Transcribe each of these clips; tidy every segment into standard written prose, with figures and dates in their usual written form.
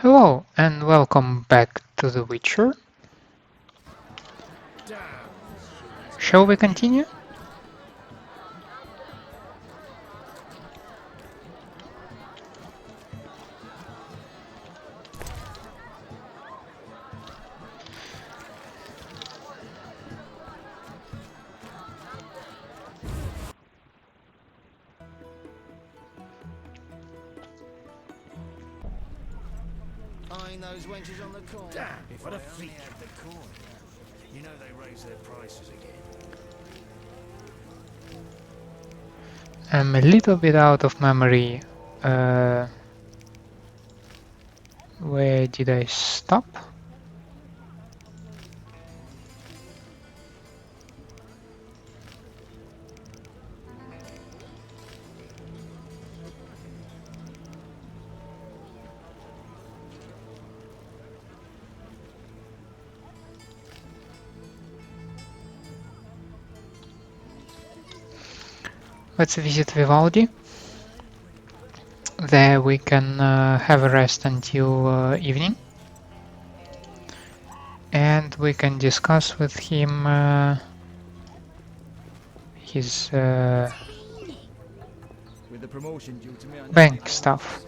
Hello and welcome back to The Witcher. Shall we continue? Eyeing those wenches on the corner. Damn, If what a I only freak. had the coin. You know they raise their prices again. I'm a little bit out of memory. Where did I stop? Let's visit Vivaldi. There we can have a rest until evening. And we can discuss with him his With the promotion due to me, I know bank I stuff.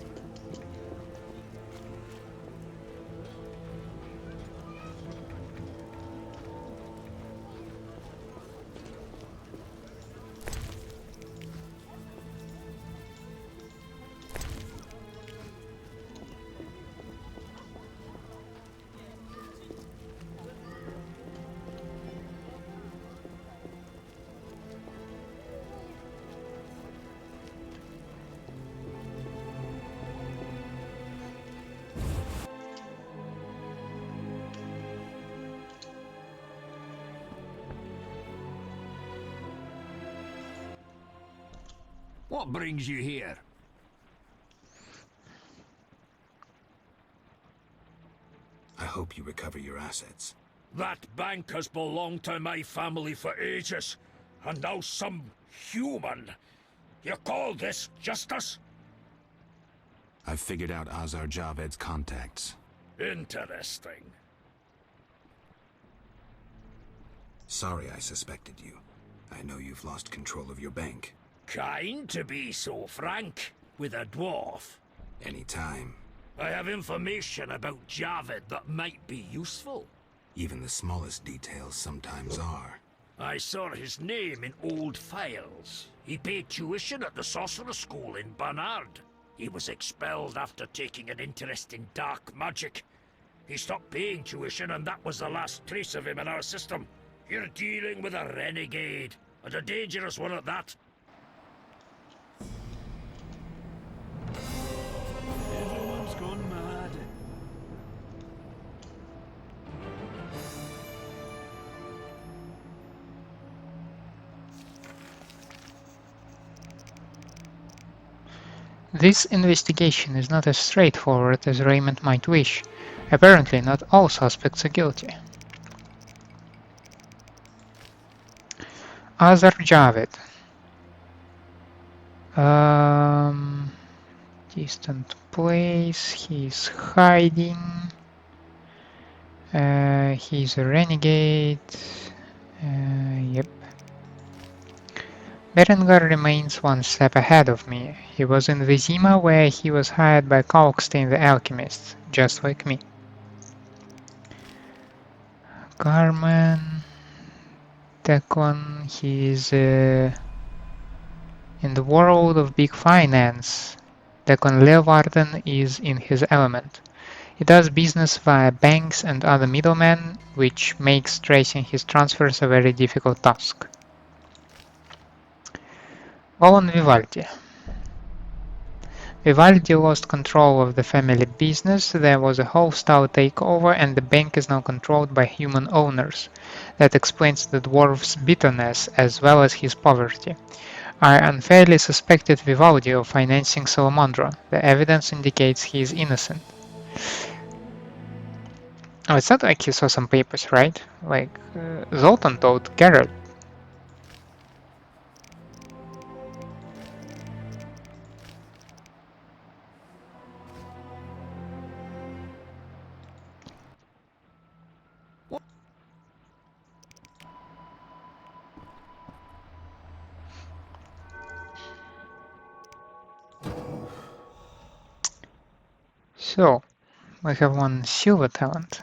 What brings you here? I hope you recover your assets. That bank has belonged to my family for ages, and now some human. You call this justice? I've figured out Azar Javed's contacts. Interesting. Sorry I suspected you. I know you've lost control of your bank. Kind to be so frank with a dwarf. Anytime. I have information about Javed that might be useful. Even the smallest details sometimes are. I saw his name in old files. He paid tuition at the sorcerer school in Barnard. He was expelled after taking an interest in dark magic. He stopped paying tuition, and that was the last trace of him in our system. You're dealing with a renegade, and a dangerous one at that. Everyone's gone mad. This investigation is not as straightforward as Raymond might wish. Apparently, not all suspects are guilty. Azar Javed. Distant place. He's hiding. He's a renegade. Yep. Berengar remains one step ahead of me. He was in Vizima where he was hired by Kalkstein the alchemist, just like me. Carmen, Tekon, he's in the world of big finance. Tekon Leuvaarden is in his element. He does business via banks and other middlemen, which makes tracing his transfers a very difficult task. Owen Vivaldi. Vivaldi lost control of the family business, there was a wholesale takeover, and the bank is now controlled by human owners. That explains the dwarf's bitterness as well as his poverty. I unfairly suspected Vivaldi of financing Salamandra. The evidence indicates he is innocent. Oh, it's not like he saw some papers, right? Like, Zoltan told Geralt. So, we have one silver talent.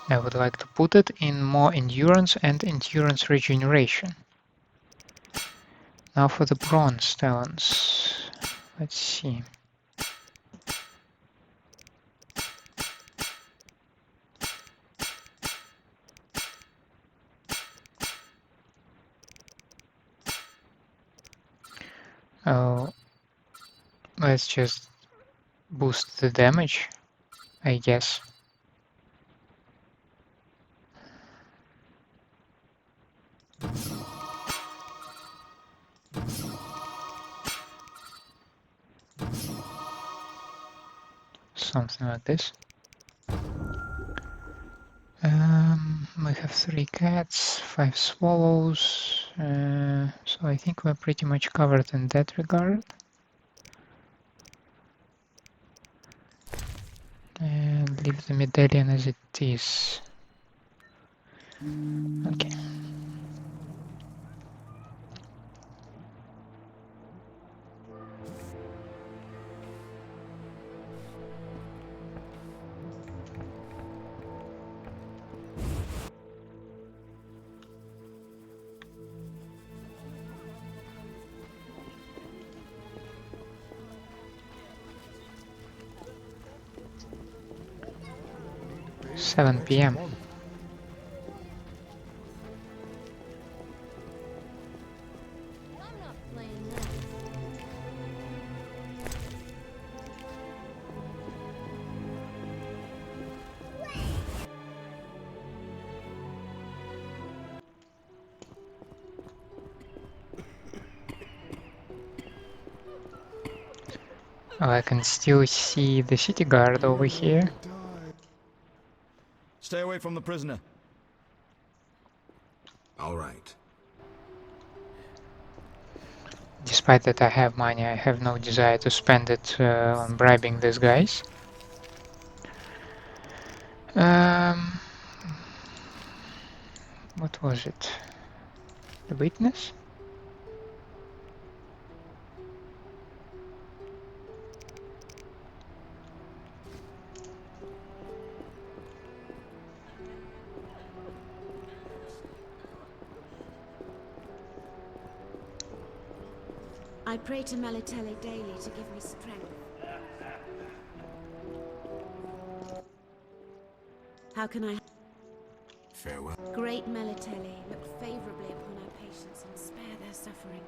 I would like to put it in more endurance and endurance regeneration. Now for the bronze talents. Let's see. Oh, let's just boost the damage, I guess. Something like this. We have 3 cats, 5 swallows, so I think we're pretty much covered in that regard. And leave the medallion as it is. Okay. Seven PM. Oh, I can still see the city guard over here. Stay away from the prisoner. All right. Despite that I have money, I have no desire to spend it on bribing these guys. What was it? The witness? I pray to Melitele daily to give me strength. How can I? Farewell. Great Melitele, look favorably upon our patients and spare their suffering.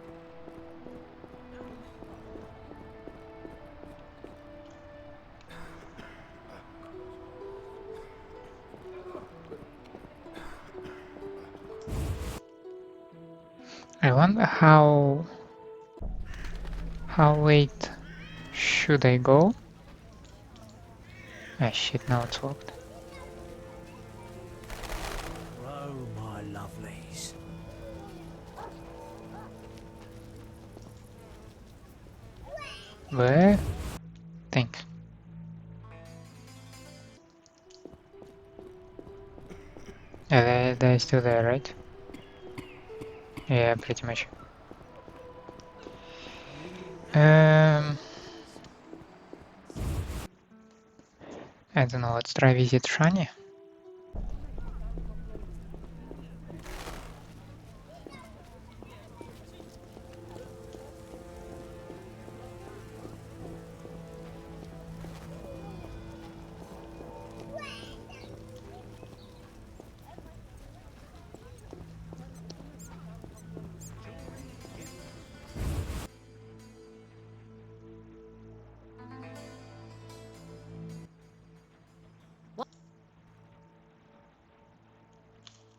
I wonder how late should I go? Ah shit, now it's locked. Oh, my lovelies. Where? Thanks. Yeah, they're still there, right? Yeah, pretty much. I don't know, let's try visit Shani.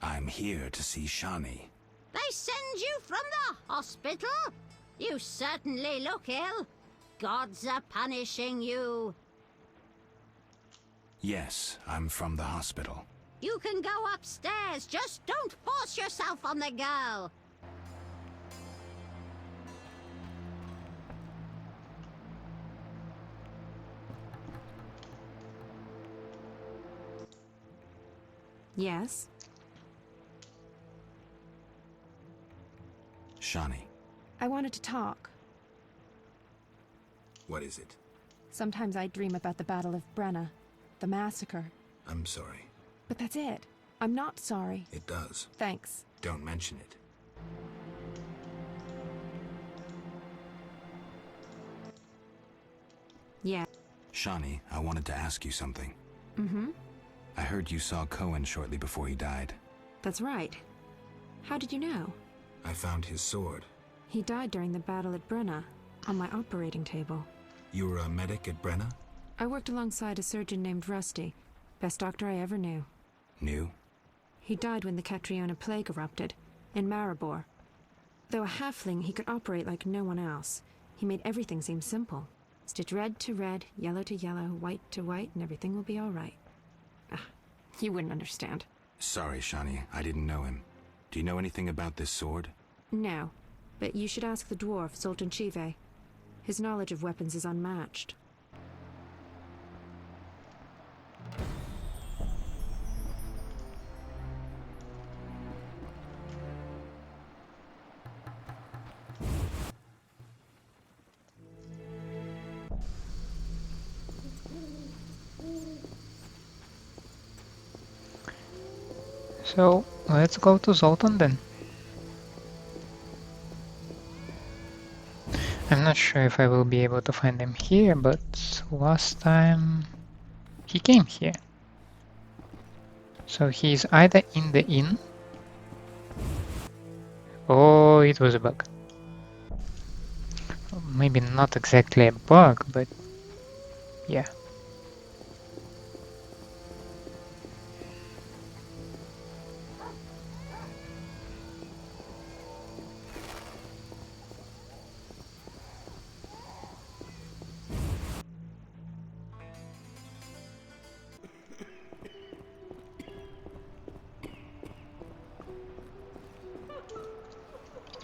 I'm here to see Shani. They send you from the hospital? You certainly look ill. Gods are punishing you. Yes, I'm from the hospital. You can go upstairs. Just don't force yourself on the girl. Yes? Shani, I wanted to talk. what is it? Sometimes I dream about the Battle of Brenna, the massacre. I'm sorry. But that's it. I'm not sorry. It does. Thanks. Don't mention it. Yeah. Shani, I wanted to ask you something. Mm-hmm. I heard you saw Cohen shortly before he died. That's right. How did you know? I found his sword. He died during the battle at Brenna, on my operating table. You were a medic at Brenna? I worked alongside a surgeon named Rusty. Best doctor I ever knew. Knew? He died when the Catriona plague erupted, in Maribor. Though a halfling, he could operate like no one else. He made everything seem simple. Stitch red to red, yellow to yellow, white to white, and everything will be all right. Ah, you wouldn't understand. Sorry, Shani. I didn't know him. Do you know anything about this sword? No, but you should ask the dwarf, Zoltan. His knowledge of weapons is unmatched. So, let's go to Zoltan then. I'm not sure if I will be able to find him here, but last time he came here. So he's either in the inn. Oh, it was a bug. Maybe not exactly a bug, but yeah.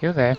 You there?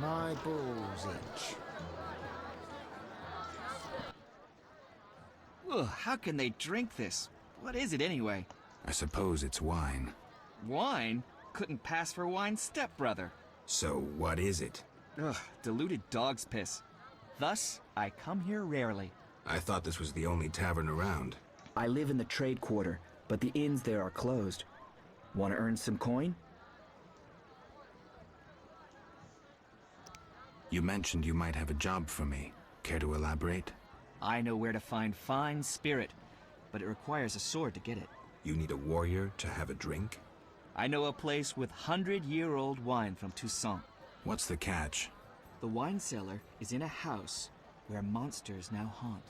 My balls itch. Ugh, how can they drink this? What is it anyway? I suppose it's wine. Wine? Couldn't pass for wine, stepbrother. So, what is it? Ugh, diluted dog's piss. Thus, I come here rarely. I thought this was the only tavern around. I live in the trade quarter, but the inns there are closed. Want to earn some coin? You mentioned you might have a job for me. Care to elaborate? I know where to find fine spirit, but it requires a sword to get it. You need a warrior to have a drink? I know a place with 100-year-old wine from Toussaint. What's the catch? The wine cellar is in a house where monsters now haunt.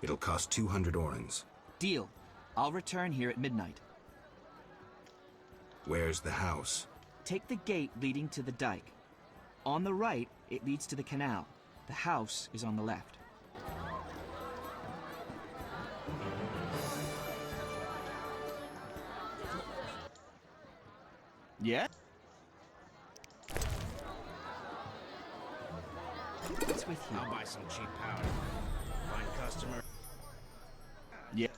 It'll cost 200 orens. Deal. I'll return here at midnight. Where's the house? Take the gate leading to the dike. On the right, it leads to the canal. The house is on the left. Yeah? What's with you? I'll buy some cheap powder. Find customer. Yeah.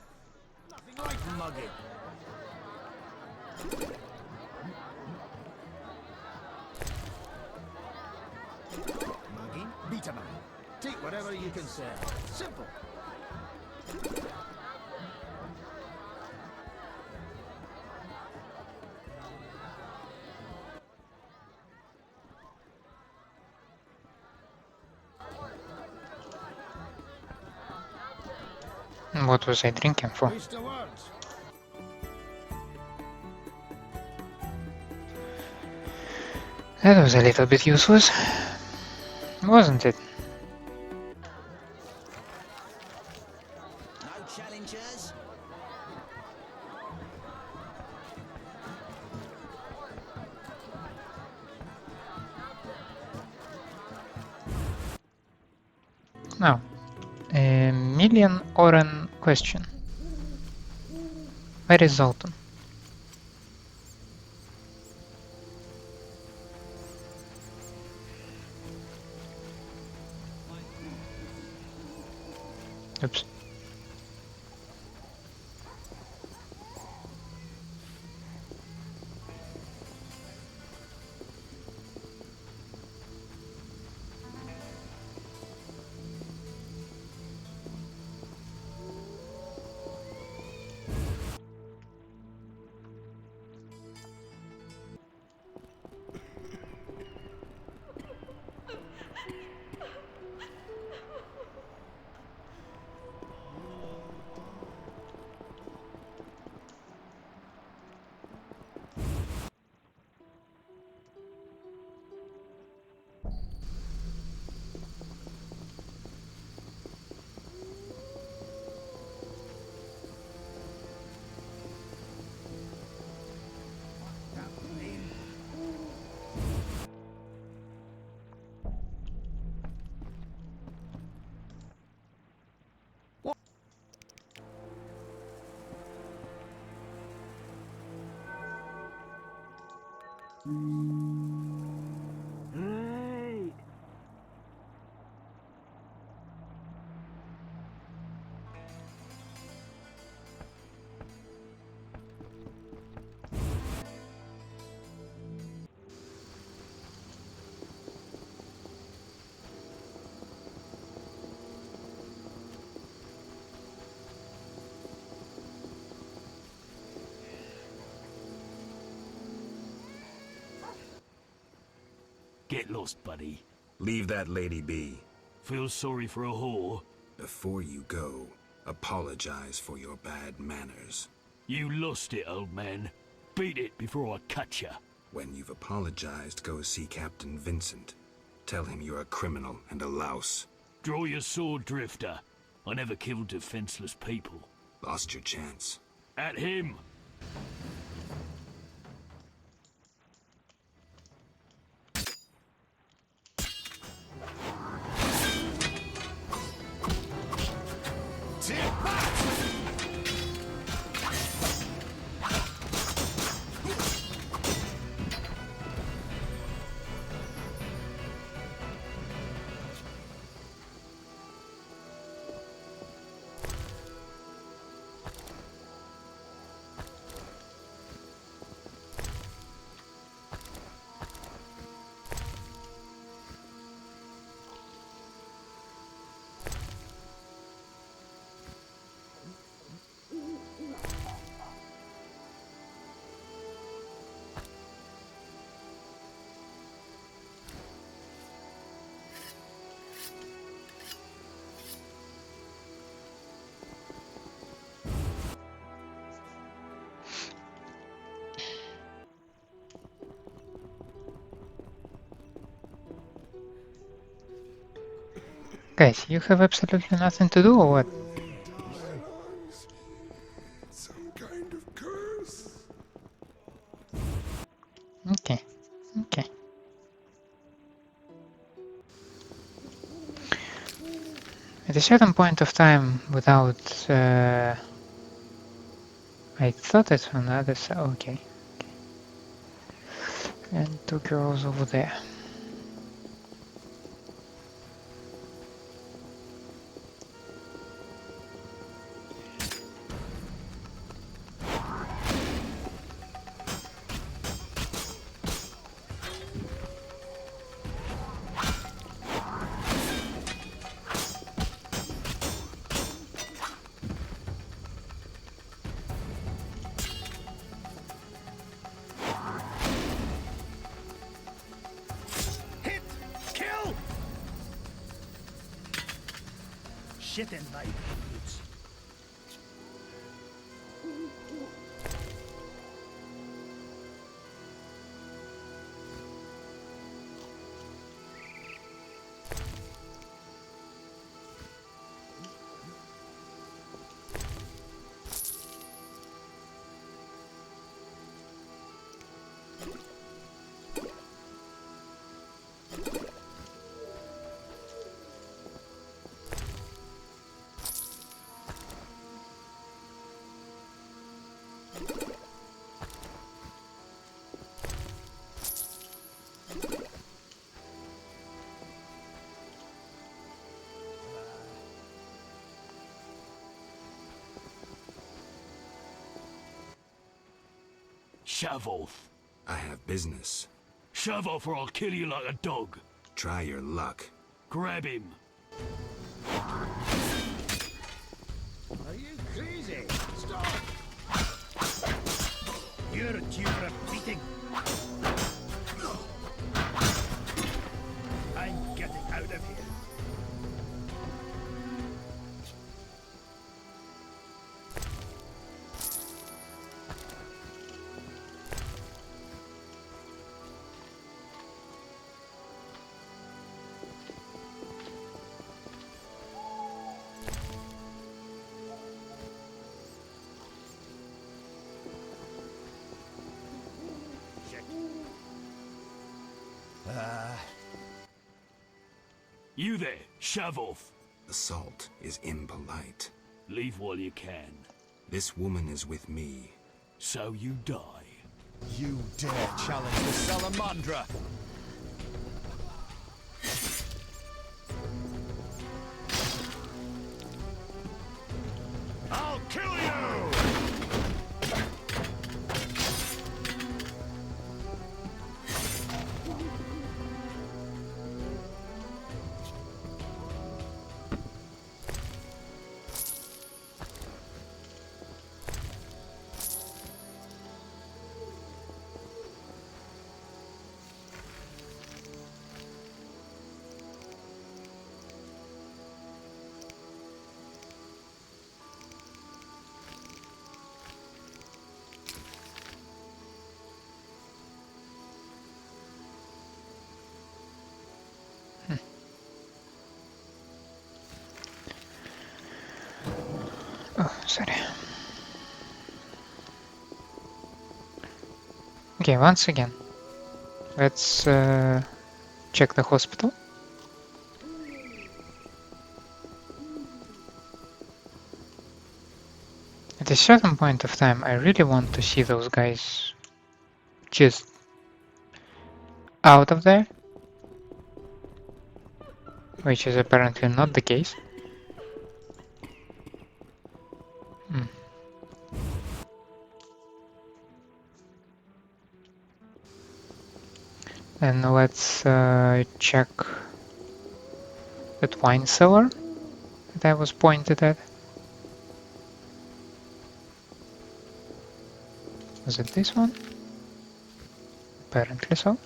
Nothing like mugging. Mugging? Beat a man. Take whatever you can sell. Simple. What was I drinking for? Waste of words. That was a little bit useless, wasn't it? No challengers? Now, a million oren question. Where is Zoltan? Oops. Get lost, buddy. Leave that lady be. Feel sorry for a whore? Before you go, apologize for your bad manners. You lost it, old man. Beat it before I cut ya. When you've apologized, go see Captain Vincent. Tell him you're a criminal and a louse. Draw your sword, Drifter. I never killed defenseless people. Lost your chance. At him! Guys, you have absolutely nothing to do or what? Some kind of curse. Okay, okay. At a certain point of time, without... I thought it's on the other side, okay. And two girls over there. Shit and knife boots. Shove off. I have business. Shove off or I'll kill you like a dog. Try your luck. Grab him. Are you crazy? Stop! You're due for a beating. I'm getting out of here. You there, shove off. Assault is impolite. Leave while you can. This woman is with me. So you die. You dare challenge the Salamandra! I'll kill you! Oh, sorry. Okay, once again, let's check the hospital. At a certain point of time, I really want to see those guys just out of there, which is apparently not the case. And let's check that wine cellar that I was pointed at. Was it this one? Apparently so.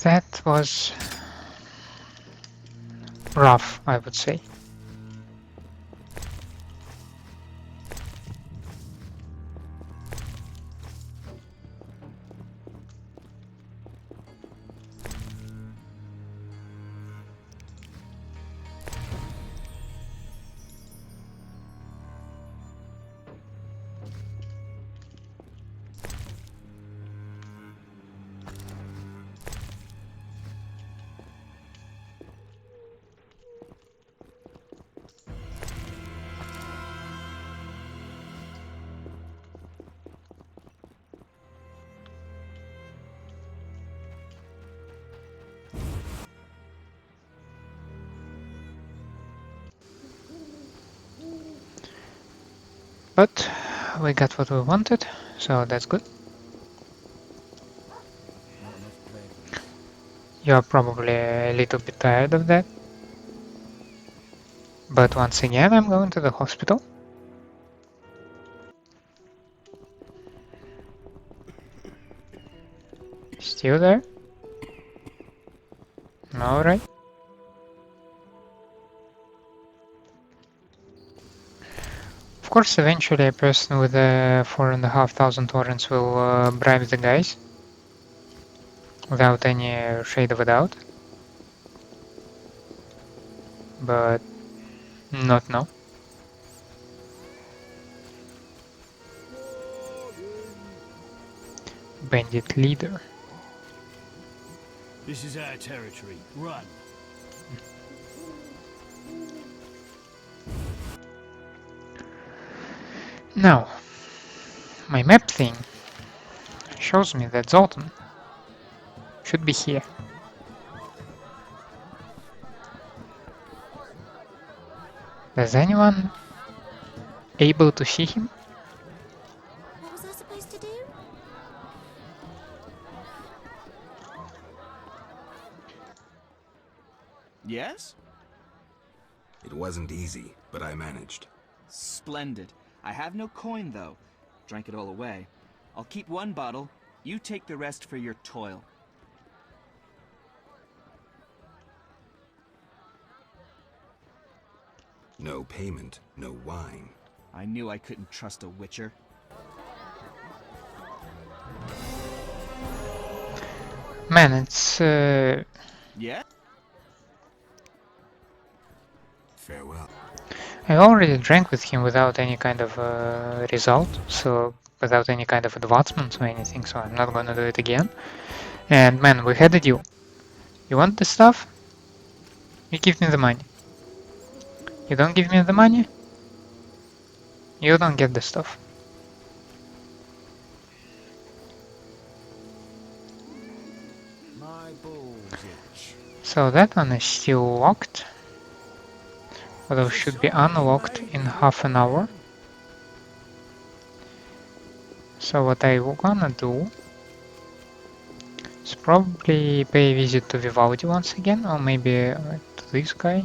That was rough, I would say. But we got what we wanted, so that's good. You're probably a little bit tired of that. But once again, I'm going to the hospital. Still there? Alright. Of course, eventually a person with 4,500 torrents will bribe the guys. Without any shade of a doubt. But not now. Bandit leader. This is our territory. Run. Now, my map thing shows me that Zoltan should be here. Is anyone able to see him? What was I supposed to do? Yes? It wasn't easy, but I managed. Splendid. I have no coin, though. Drank it all away. I'll keep one bottle. You take the rest for your toil. No payment, no wine. I knew I couldn't trust a witcher. Man, it's Yeah? Farewell. I already drank with him without any kind of result, so without any kind of advancement or anything, so I'm not gonna do it again. And man, we had a deal. You want the stuff? You give me the money. You don't give me the money? You don't get the stuff. My balls itch. So that one is still locked. Although should be unlocked in half an hour. So what I gonna do is probably pay a visit to Vivaldi once again, or maybe to this guy.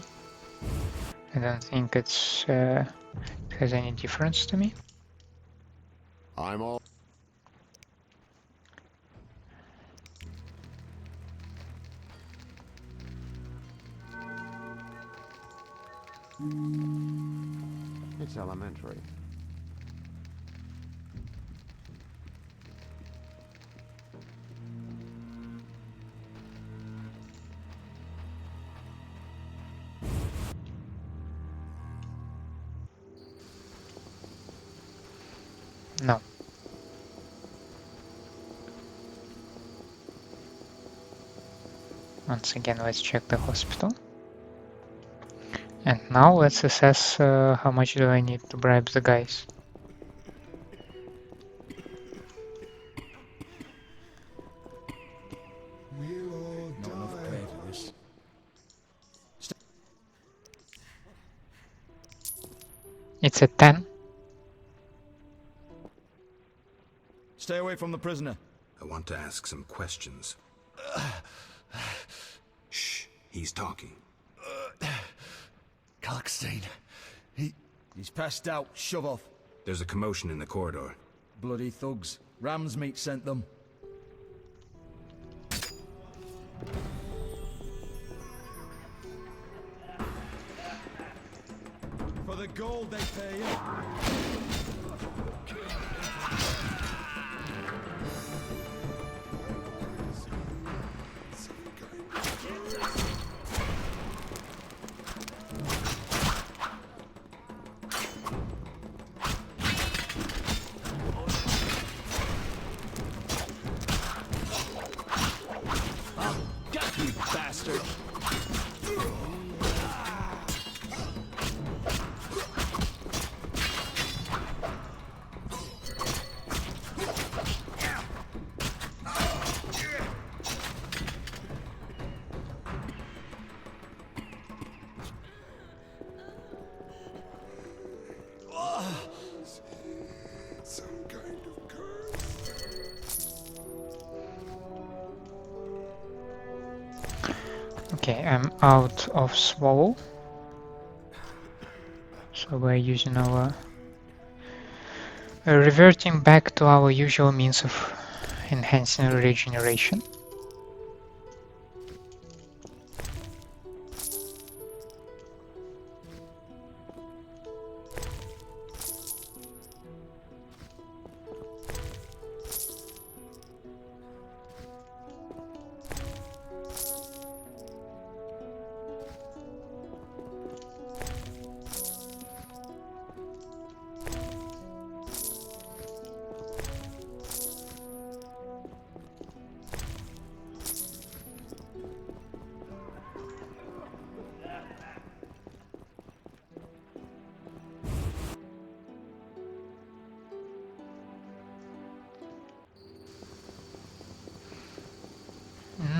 I don't think it has any difference to me. I'm all. It's elementary. No. Once again, let's check the hospital. And now let's assess how much do I need to bribe the guys. Not enough pay for this. It's a 10. Stay away from the prisoner. I want to ask some questions. Shh, he's talking. Kalkstein. He's passed out. Shove off. There's a commotion in the corridor. Bloody thugs. Ramsmeat sent them. For the gold they pay you. You bastard! Okay, I'm out of swallow. So we're using our... reverting back to our usual means of enhancing regeneration.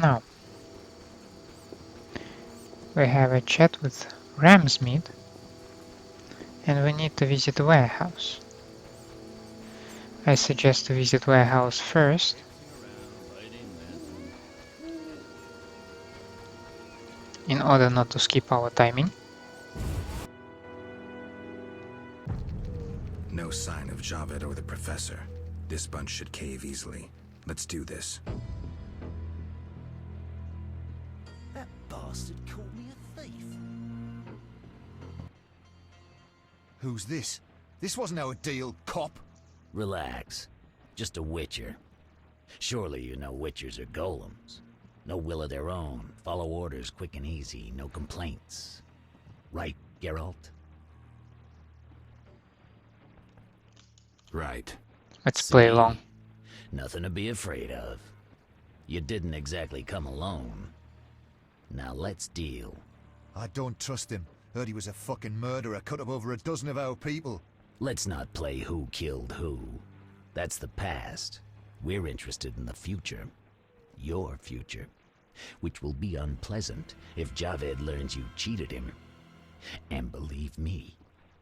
Now, we have a chat with Ramsmeat, and we need to visit the warehouse. I suggest to visit warehouse first, in order not to skip our timing. No sign of Javed or the professor. This bunch should cave easily. Let's do this. That bastard called me a thief. Who's this? This wasn't our deal, cop. Relax. Just a witcher. Surely you know witchers are golems. No will of their own. Follow orders quick and easy. No complaints. Right, Geralt? Right. Let's play See? along. Nothing to be afraid of. You didn't exactly come alone. Now let's deal. I don't trust him. Heard he was a fucking murderer, cut up over a dozen of our people. Let's not play who killed who. That's the past. We're interested in the future. Your future. Which will be unpleasant if Javed learns you cheated him. And believe me,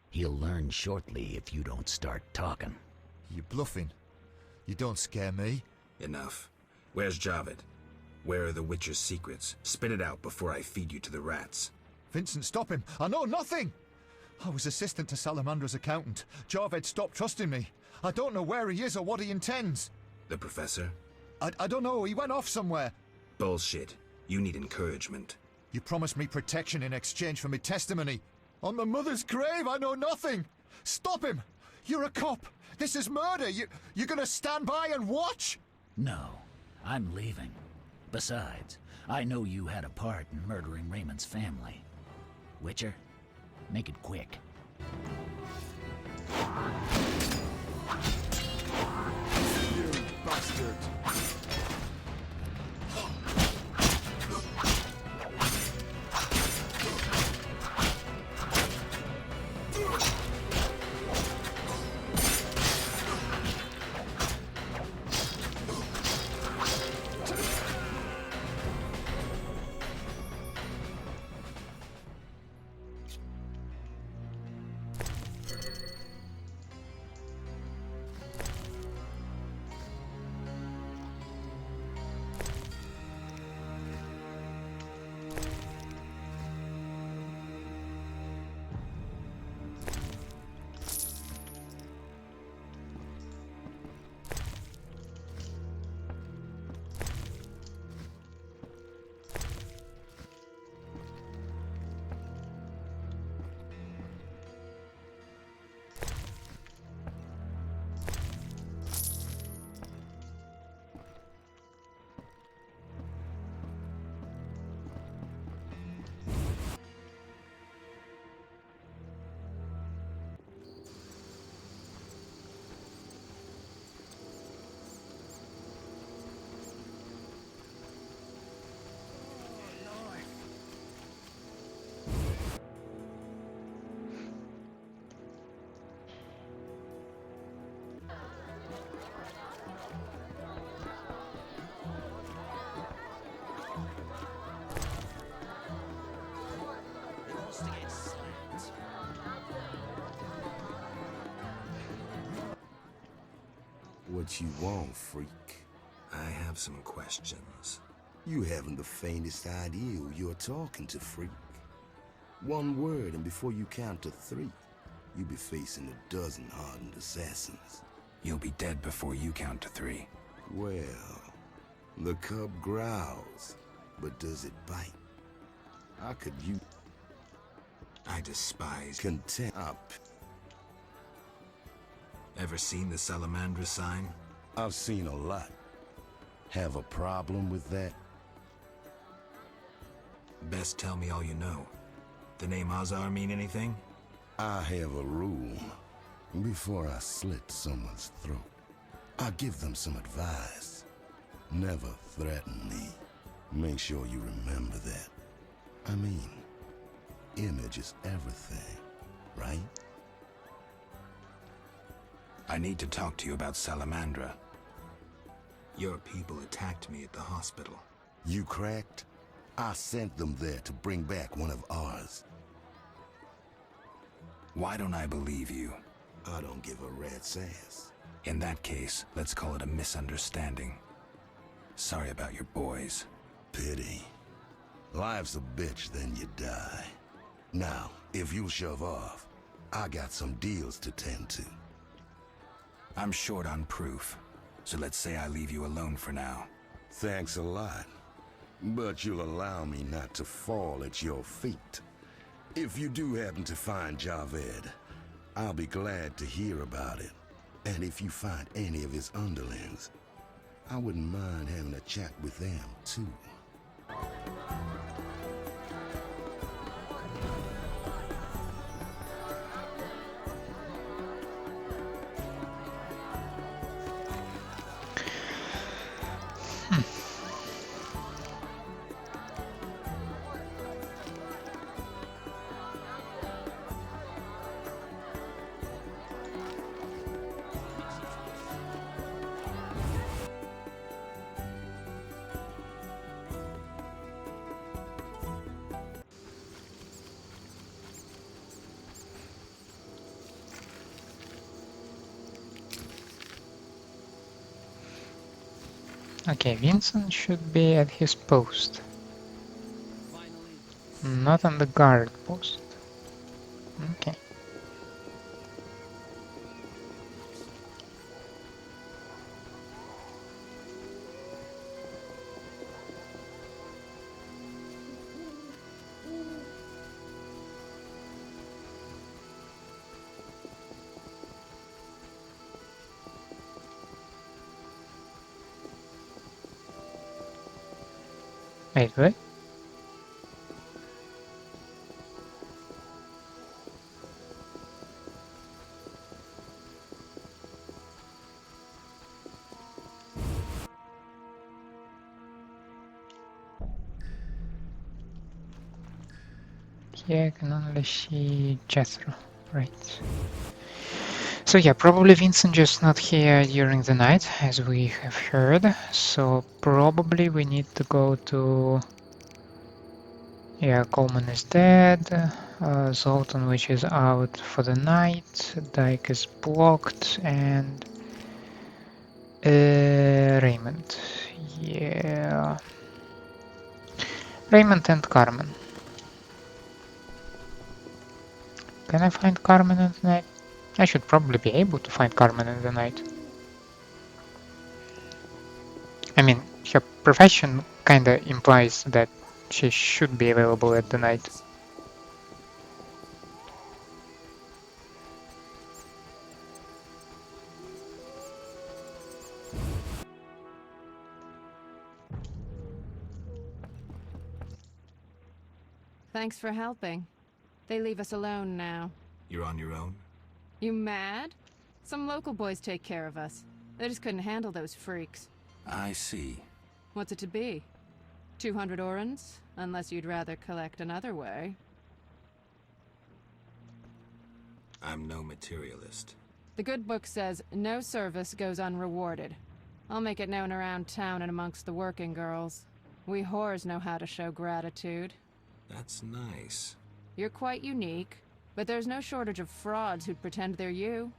he'll learn shortly if you don't start talking. You bluffing? You don't scare me. Enough. Where's Javed? Where are the Witcher's secrets? Spit it out before I feed you to the rats. Vincent, stop him! I know nothing! I was assistant to Salamandra's accountant. Javed stopped trusting me. I don't know where he is or what he intends. The professor? I don't know, he went off somewhere. Bullshit. You need encouragement. You promised me protection in exchange for my testimony. On my mother's grave, I know nothing! Stop him! You're a cop! This is murder! You're gonna stand by and watch? No, I'm leaving. Besides, I know you had a part in murdering Raymond's family. Witcher, make it quick. You bastard! What you want, freak? I have some questions. You haven't the faintest idea who you're talking to, freak. One word, and before you count to 3, you'll be facing a dozen hardened assassins. You'll be dead before you count to 3. Well, the cub growls, but does it bite? How could you... I despise... content up? Ever seen the Salamandra sign? I've seen a lot. Have a problem with that? Best tell me all you know. The name Azar mean anything? I have a rule. Before I slit someone's throat, I give them some advice. Never threaten me. Make sure you remember that. I mean, image is everything, right? I need to talk to you about Salamandra. Your people attacked me at the hospital. You cracked? I sent them there to bring back one of ours. Why don't I believe you? I don't give a rat's ass. In that case, let's call it a misunderstanding. Sorry about your boys. Pity. Life's a bitch, then you die. Now, if you'll shove off, I got some deals to tend to. I'm short on proof, so let's say I leave you alone for now. Thanks a lot. But you'll allow me not to fall at your feet. If you do happen to find Javed, I'll be glad to hear about it. And if you find any of his underlings, I wouldn't mind having a chat with them, too. Okay, Vincent should be at his post. Not on the guard post. Okay. Wait, what? Here I can only see Jethro, right. So yeah, probably Vincent just not here during the night, as we have heard, so probably we need to go to... Yeah, Coleman is dead, Zoltan, which is out for the night, Dyke is blocked, and... Raymond. Yeah... Raymond and Carmen. Can I find Carmen in the night? I should probably be able to find Carmen in the night. I mean, her profession kinda implies that she should be available at the night. Thanks for helping. They leave us alone now. You're on your own? You mad? Some local boys take care of us. They just couldn't handle those freaks. I see. What's it to be? 200 orans? Unless you'd rather collect another way. I'm no materialist. The good book says no service goes unrewarded. I'll make it known around town and amongst the working girls. We whores know how to show gratitude. That's nice. You're quite unique, but there's no shortage of frauds who'd pretend they're you.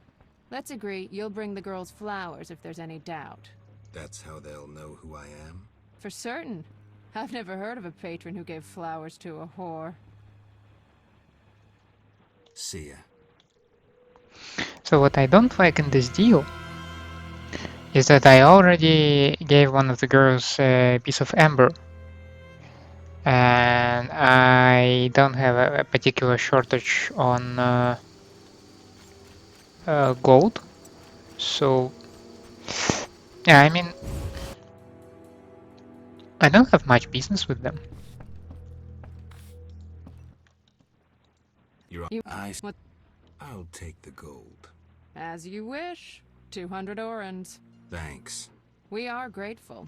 Let's agree you'll bring the girls flowers if there's any doubt. That's how they'll know who I am? For certain. I've never heard of a patron who gave flowers to a whore. See ya. So what I don't like in this deal is that I already gave one of the girls a piece of amber, and I don't have a particular shortage on gold. So yeah, I mean, I don't have much business with them. I'll take the gold. As you wish. 200 orens. Thanks. We are grateful.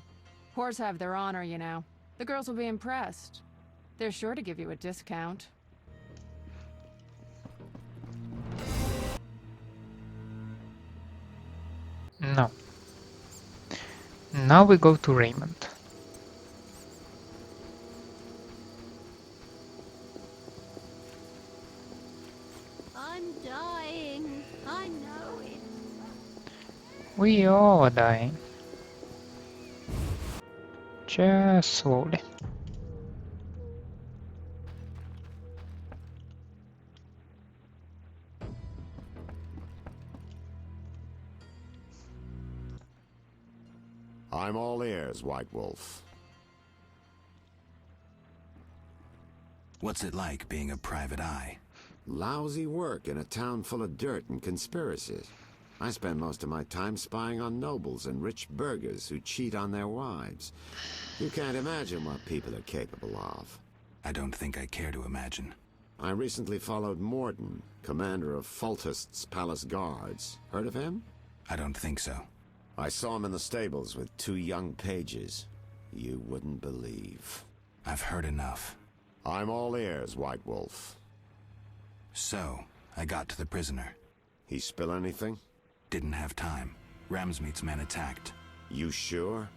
Whores have their honor, you know. The girls will be impressed. They're sure to give you a discount. No. Now we go to Raymond. I'm dying. I know it. We all are dying. Just slowly. I'm all ears, White Wolf. What's it like being a private eye? Lousy work in a town full of dirt and conspiracies. I spend most of my time spying on nobles and rich burghers who cheat on their wives. You can't imagine what people are capable of. I don't think I care to imagine. I recently followed Morton, commander of Foltest's palace guards. Heard of him? I don't think so. I saw him in the stables with 2 young pages. You wouldn't believe. I've heard enough. I'm all ears, White Wolf. So, I got to the prisoner. He spill anything? Didn't have time. Ramsmeat's men attacked. You sure?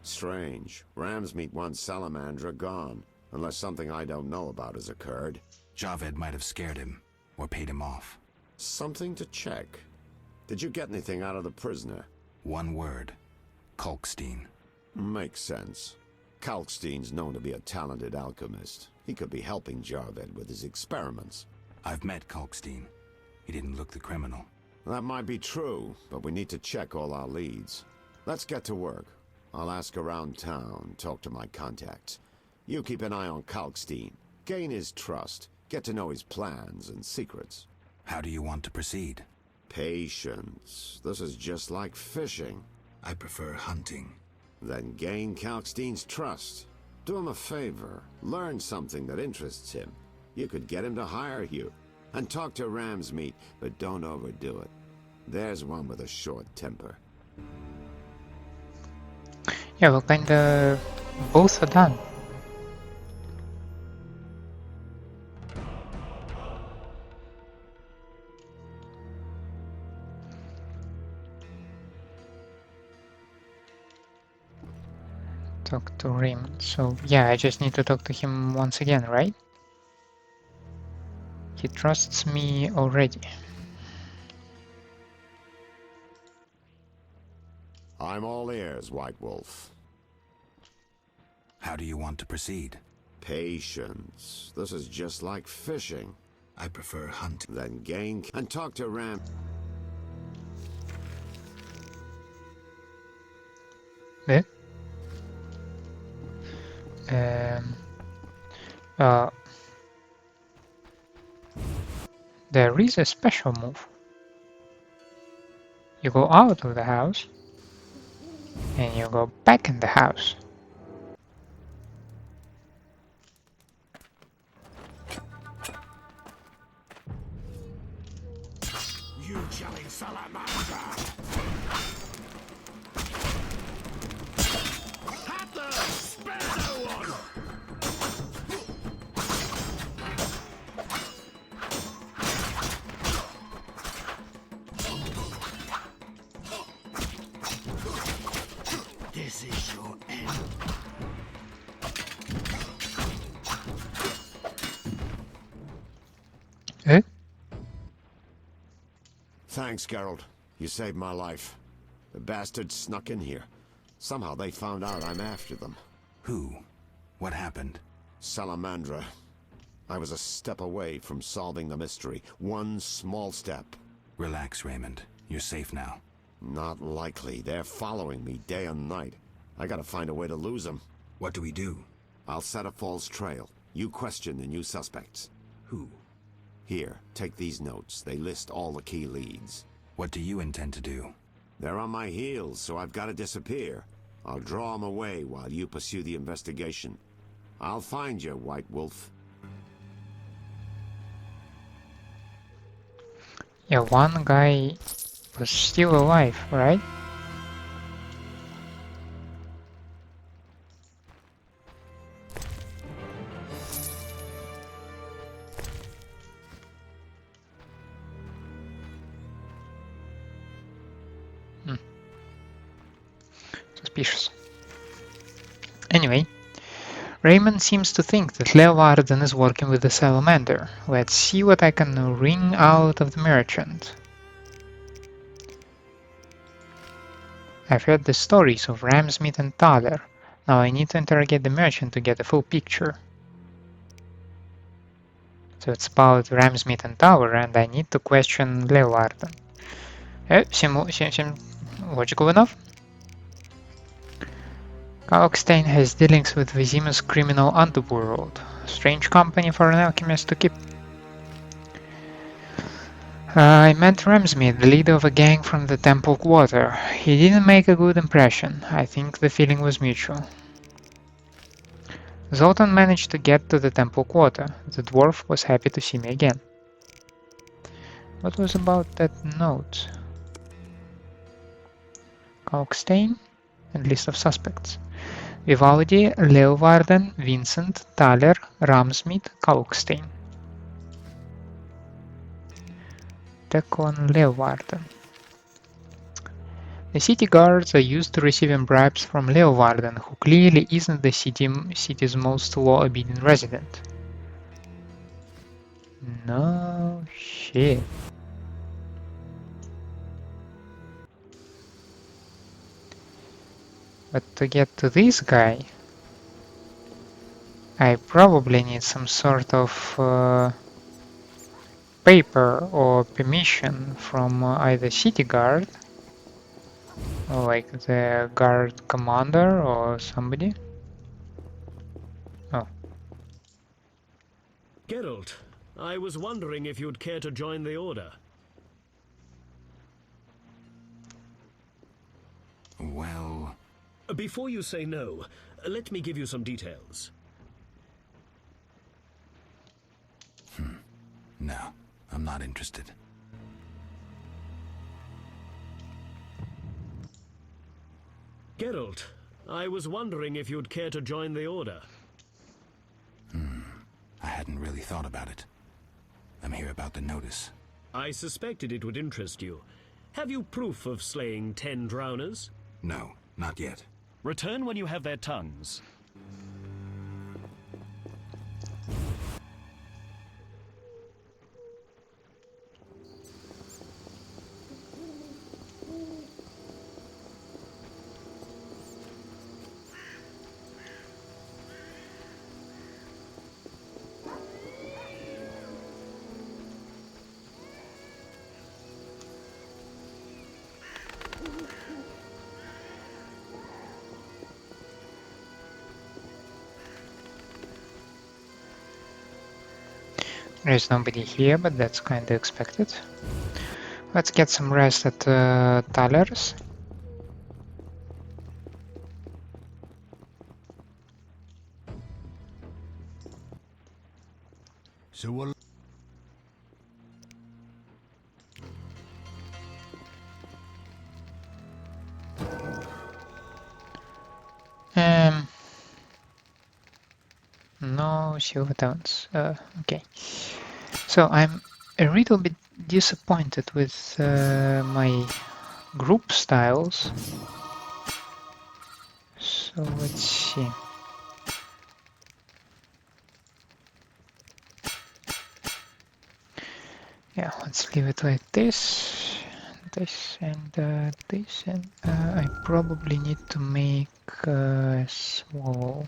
Strange. Ramsmeat wants Salamandra gone, unless something I don't know about has occurred. Javed might have scared him, or paid him off. Something to check. Did you get anything out of the prisoner? One word. Kalkstein. Makes sense. Kalkstein's known to be a talented alchemist. He could be helping Javed with his experiments. I've met Kalkstein. He didn't look the criminal. That might be true, but we need to check all our leads. Let's get to work. I'll ask around town, talk to my contacts. You keep an eye on Kalkstein. Gain his trust. Get to know his plans and secrets. How do you want to proceed? Patience. This is just like fishing. I prefer hunting. Then gain Kalkstein's trust. Do him a favor. Learn something that interests him. You could get him to hire you. And talk to Ramsmeat, but don't overdo it. There's one with a short temper. Yeah, well, kinda both are done. Talk to Raymond. So yeah, I just need to talk to him once again, right? He trusts me already. I'm all ears, White Wolf. How do you want to proceed? Patience. This is just like fishing. I prefer hunting. Then gain and talk to Ram. Eh? There is a special move. You go out of the house and you go back in the house. You challenge Salamander! Hatter! Spare no one! This is your end. Eh? Thanks, Geralt. You saved my life. The bastards snuck in here. Somehow they found out I'm after them. Who? What happened? Salamandra. I was a step away from solving the mystery. One small step. Relax, Raymond. You're safe now. Not likely. They're following me day and night. I gotta find a way to lose them. What do we do? I'll set a false trail. You question the new suspects. Who? Here, take these notes. They list all the key leads. What do you intend to do? They're on my heels, so I've got to disappear. I'll draw them away while you pursue the investigation. I'll find you, White Wolf. Yeah, one guy was still alive, right? Suspicious. Anyway, Raymond seems to think that Leuvaarden is working with the salamander. Let's see what I can wring out of the merchant. I've heard the stories of Ramsmeat and Thaler. Now I need to interrogate the merchant to get a full picture. So it's about Ramsmeat and Thaler, and I need to question Leuvaarden. Seem logical enough? Kalkstein has dealings with Vizima's criminal underworld. Strange company for an alchemist to keep. I met Ramsmeat, the leader of a gang from the Temple Quarter. He didn't make a good impression. I think the feeling was mutual. Zoltan managed to get to the Temple Quarter. The dwarf was happy to see me again. What was about that note? Kalkstein and list of suspects. Vivaldi, Leuvaarden, Vincent, Thaler, Ramsmeat, Kalkstein. Attack on Leuvaarden. The city guards are used to receiving bribes from Leuvaarden, who clearly isn't the city's most law-abiding resident. No shit. But to get to this guy, I probably need some sort of paper or permission from either city guard, or like the guard commander or somebody. Oh. Geralt, I was wondering if you'd care to join the Order. Well... Before you say no, let me give you some details. No, I'm not interested. Geralt, I was wondering if you'd care to join the Order. I hadn't really thought about it. I'm here about the notice. I suspected it would interest you. Have you proof of slaying 10 drowners? No, not yet. Return when you have their tongues. There's nobody here, but that's kinda expected. Let's get some rest at Thaler's. So we'll... No silver tones. Okay. So I'm a little bit disappointed with my group styles. So let's see. Yeah, let's leave it like this, this, and this, and I probably need to make a swallow.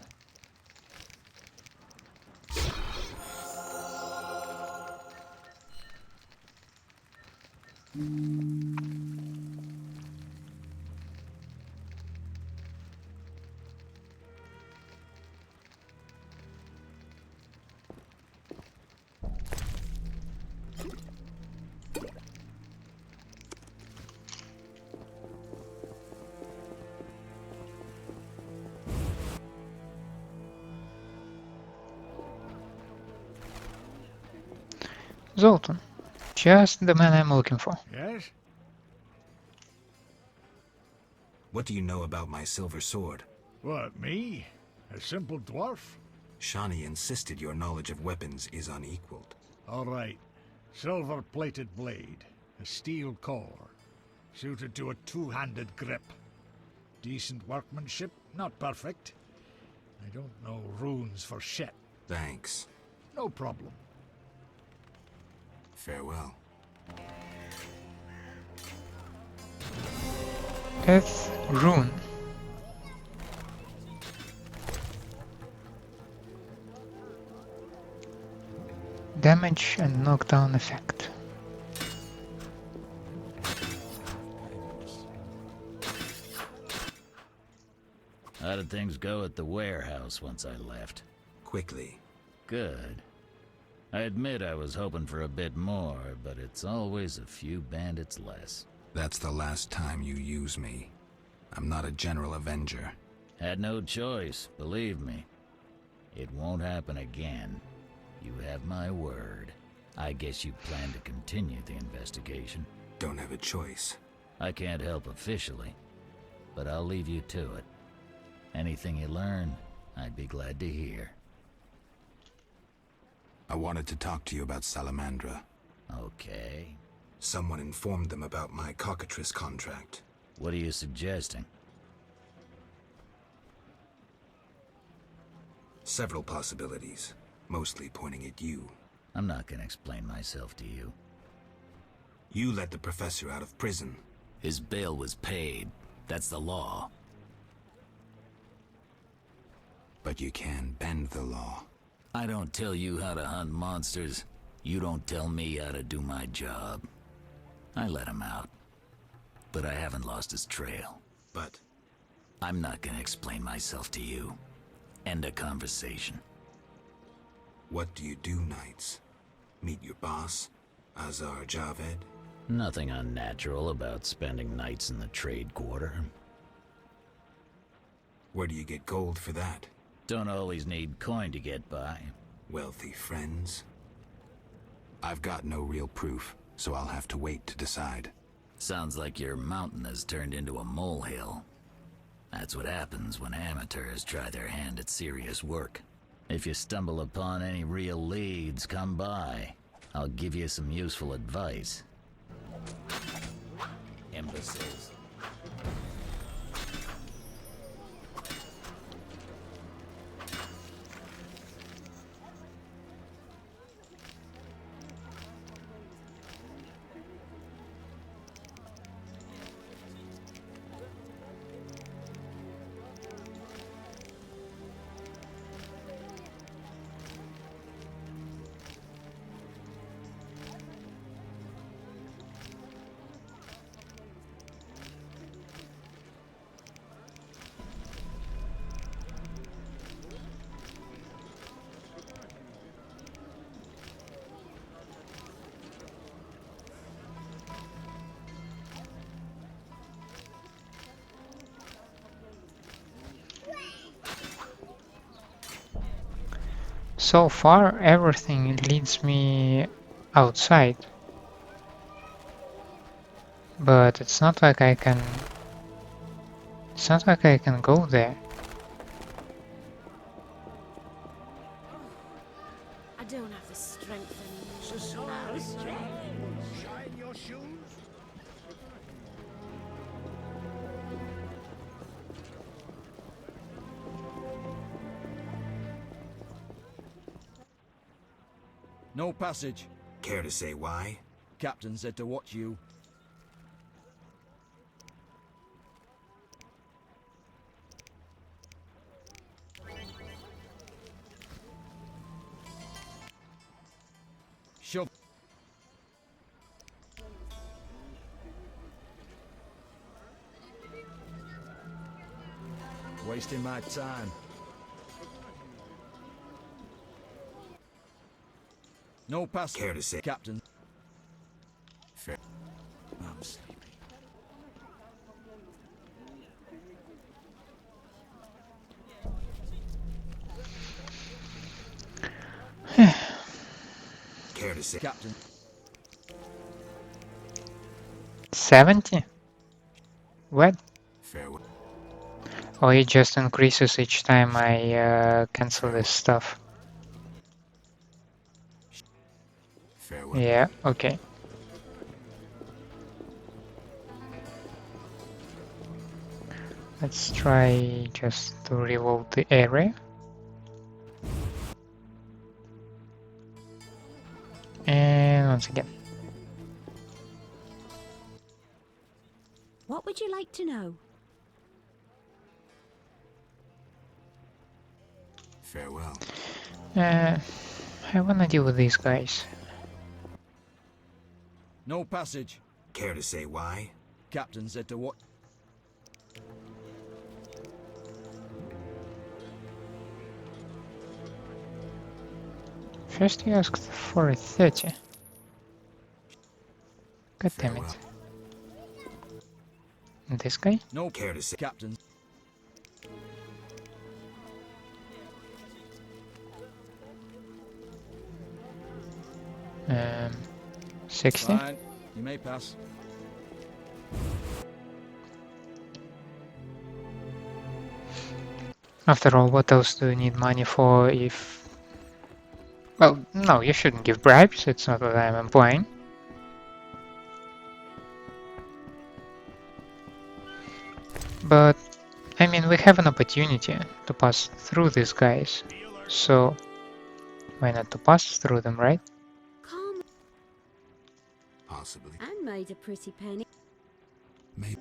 Zoltan. Just the man I'm looking for. Yes? What do you know about my silver sword? What, me? A simple dwarf? Shani insisted your knowledge of weapons is unequaled. All right. Silver-plated blade. A steel core. Suited to a two-handed grip. Decent workmanship, not perfect. I don't know runes for shit. Thanks. No problem. Farewell. Death Rune. Damage and knockdown effect. How did things go at the warehouse once I left? Quickly. Good. I admit I was hoping for a bit more, but it's always a few bandits less. That's the last time you use me. I'm not a general avenger. Had no choice, believe me. It won't happen again. You have my word. I guess you plan to continue the investigation. Don't have a choice. I can't help officially, but I'll leave you to it. Anything you learn, I'd be glad to hear. I wanted to talk to you about Salamandra. Okay. Someone informed them about my cockatrice contract. What are you suggesting? Several possibilities, mostly pointing at you. I'm not gonna explain myself to you. You let the professor out of prison. His bail was paid. That's the law. But you can bend the law. I don't tell you how to hunt monsters. You don't tell me how to do my job. I let him out. But I haven't lost his trail. But? I'm not gonna explain myself to you. End of conversation. What do you do nights? Meet your boss, Azar Javed? Nothing unnatural about spending nights in the trade quarter. Where do you get gold for that? Don't always need coin to get by. Wealthy friends? I've got no real proof, so I'll have to wait to decide. Sounds like your mountain has turned into a molehill. That's what happens when amateurs try their hand at serious work. If you stumble upon any real leads, come by. I'll give you some useful advice. Imbeciles. So far, everything leads me outside. But it's not like I can... It's not like I can go there. I don't have the strength anymore. Shine your shoes. No passage. Care to say why? Captain said to watch you. Shove. Wasting my time. No passage. Care to say, Captain. Fair. I'm sleepy. Care to say, Captain. 70? What? Farewell. Oh, it just increases each time I cancel this stuff. Farewell. Yeah, okay. Let's try just to reload the area. And once again. What would you like to know? Farewell. I wanna deal with these guys. No passage. Care to say why? Captain said to what? First you asked for a 30. God damn it. And this guy? No Care to say, Captain. 60? Fine. You may pass. After all, what else do you need money for if... Well, no, you shouldn't give bribes, it's not what I'm implying. But, I mean, we have an opportunity to pass through these guys, so why not to pass through them, right? Carmen possibly. and made a pretty penny. Maybe.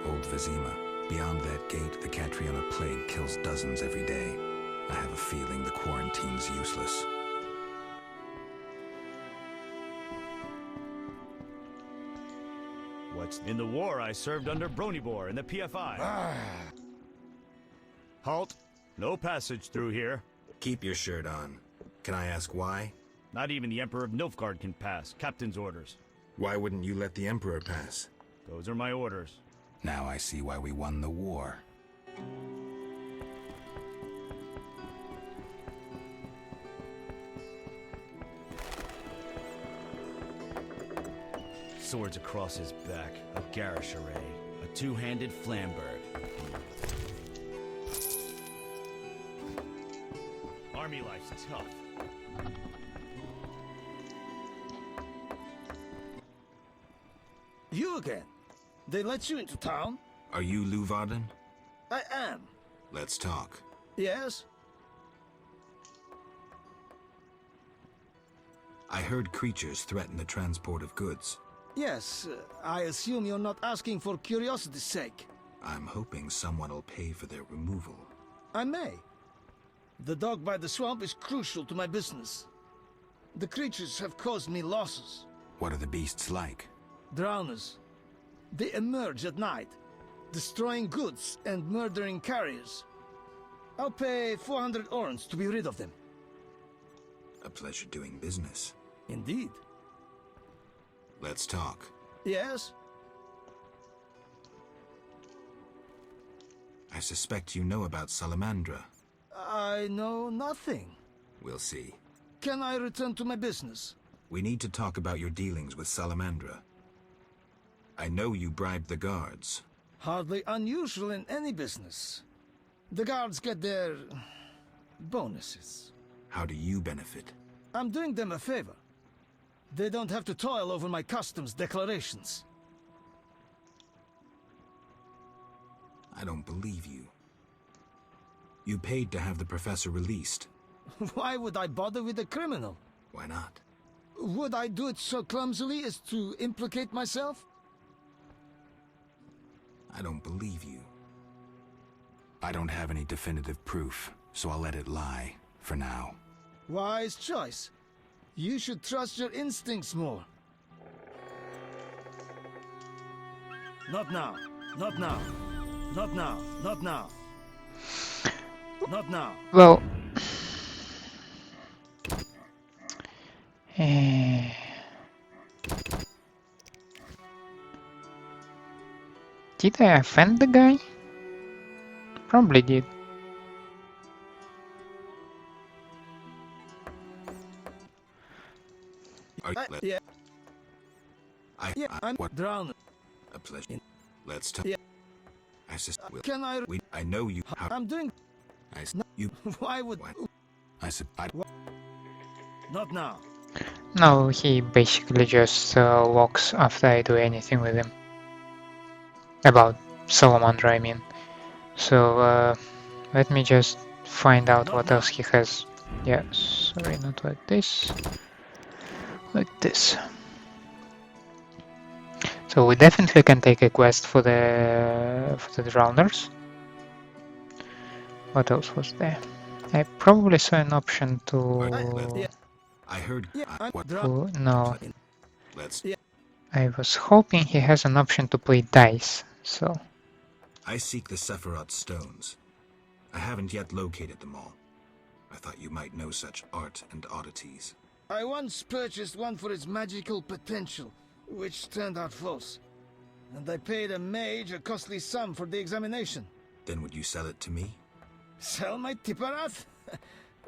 Old Vizima. Beyond that gate, the Catriona plague kills dozens every day. I have a feeling the quarantine's useless. In the war, I served under Bronibor in the PFI. Halt. No passage through here. Keep your shirt on. Can I ask why? Not even the Emperor of Nilfgaard can pass. Captain's orders. Why wouldn't you let the Emperor pass? Those are my orders. Now I see why we won the war. Swords across his back, a garish array, a two-handed flamberg. Army life's tough. You again? They let you into town? Are you Leuvaarden? I am. Let's talk. Yes? I heard creatures threaten the transport of goods. Yes, I assume you're not asking for curiosity's sake. I'm hoping someone will pay for their removal. I may. The dog by the swamp is crucial to my business. The creatures have caused me losses. What are the beasts like? Drowners. They emerge at night, destroying goods and murdering carriers. I'll pay 400 orens to be rid of them. A pleasure doing business. Indeed. Let's talk. Yes? I suspect you know about Salamandra. I know nothing. We'll see. Can I return to my business? We need to talk about your dealings with Salamandra. I know you bribed the guards. Hardly unusual in any business. The guards get their bonuses. How do you benefit? I'm doing them a favor. They don't have to toil over my customs declarations. I don't believe you. You paid to have the professor released. Why would I bother with a criminal? Why not? Would I do it so clumsily as to implicate myself? I don't believe you. I don't have any definitive proof, so I'll let it lie, for now. Wise choice. You should trust your instincts more. Not now. Not now. Not now. Not now. Not now. Well, eh, did I offend the guy? Probably did. Yeah. I'm what? drowned. A pleasure. Let's talk. Yeah. Can I? I know you. I'm doing. You. Why would? I said. Not now. No, he basically just walks after I do anything with him. About Salamander, I mean. So let me just find out what else he has. Yeah, sorry, not like this. Like this. So we definitely can take a quest for the drowners. What else was there? I probably saw an option to... I heard. No. Let's. I was hoping he has an option to play dice, so... I seek the Sephirot stones. I haven't yet located them all. I thought you might know such art and oddities. I once purchased one for its magical potential, which turned out false. And I paid a mage a costly sum for the examination. Then would you sell it to me? Sell my Tipperath?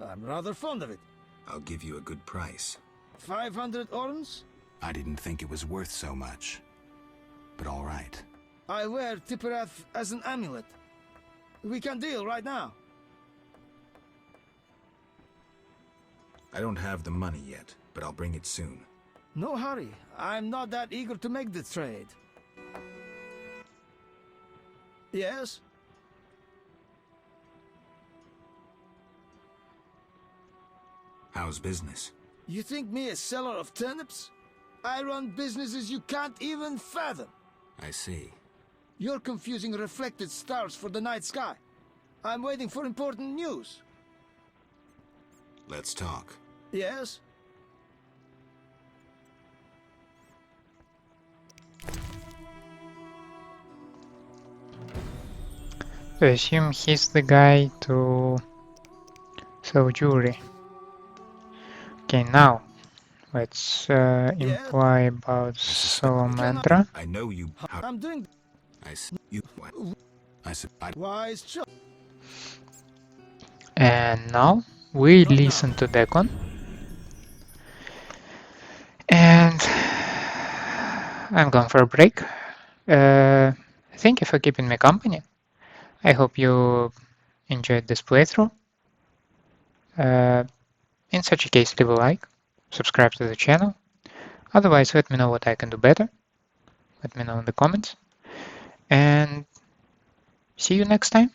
I'm rather fond of it. I'll give you a good price. 500 orns? I didn't think it was worth so much. But all right. I wear Tipperath as an amulet. We can deal right now. I don't have the money yet, but I'll bring it soon. No hurry. I'm not that eager to make the trade. Yes? How's business? You think me a seller of turnips? I run businesses you can't even fathom. I see. You're confusing reflected stars for the night sky. I'm waiting for important news. Let's talk. Yes? I assume he's the guy to sell jewelry. Okay, now let's imply about Salamandra. I know you. I'm doing. I see you. I said. Wise choice. And now we listen to Decon. And I'm going for a break. Thank you for keeping me company. I hope you enjoyed this playthrough. In such a case, leave a like, subscribe to the channel. Otherwise, let me know what I can do better. Let me know in the comments. And see you next time.